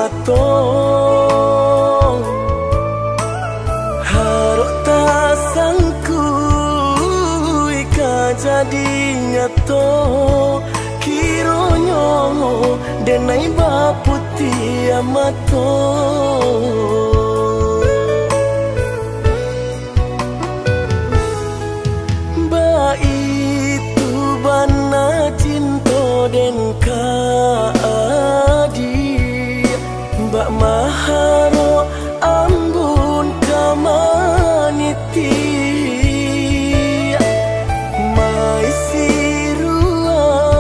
matong haruk tak sangku ika jadi nyato kironyo denai baputi amato ba itu bana cinta den ka adi mbak maharo ambun kamaniti maisi ruang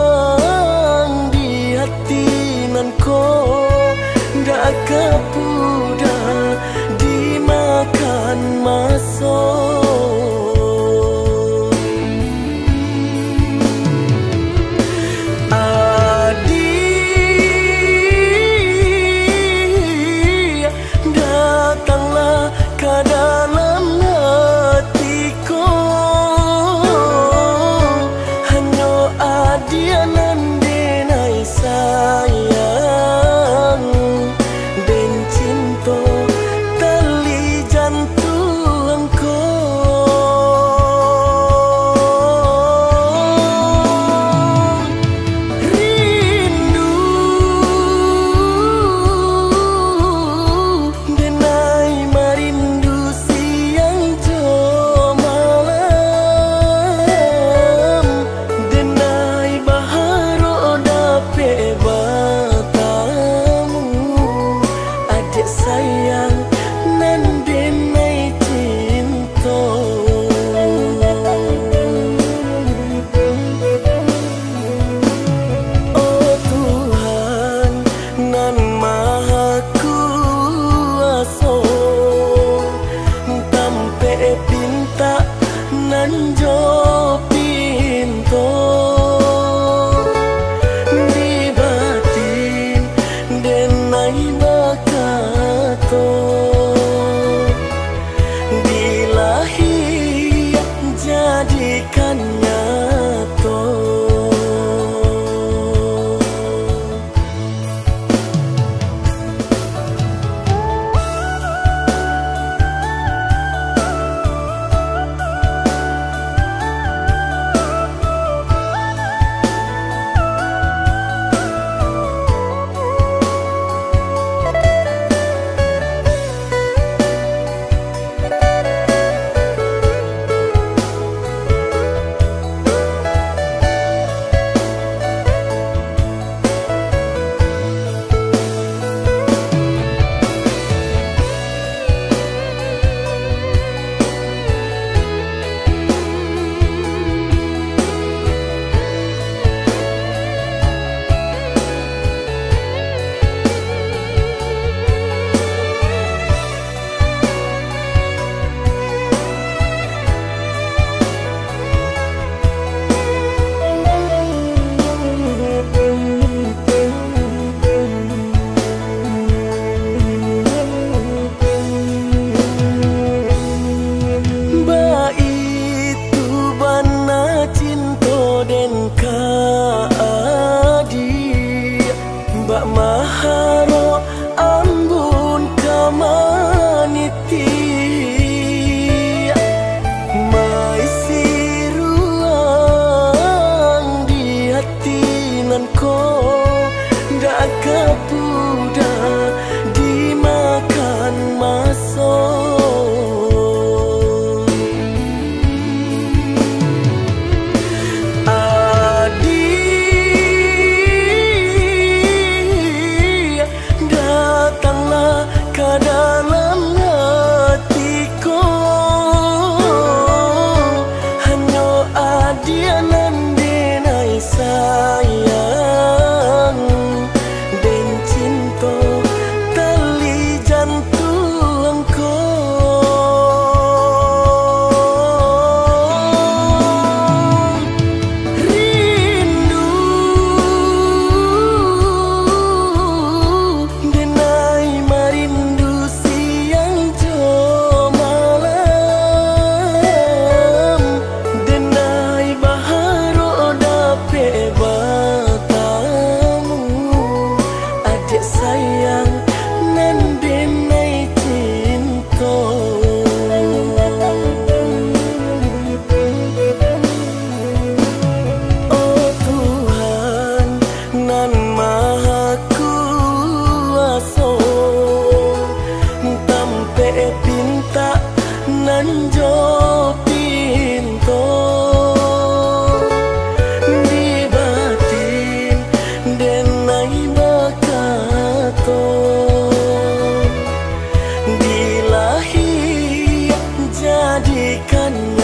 di hati nanko ndak kapuda dimakan masuk dalam hatiku hanya adianan denai sayang dan cinta tali jantungku rindu denai marindu sayang nan denai cinta oh Tuhan nan maha kuasa tampe pinta nan jo pinto di batin denai dilahi jadikan nyata maharo ambun kamaniti maisi ruang di hati nanko ndak kapuda dimakan masuk dalam hatiku hanya adianan denai sayang jadikan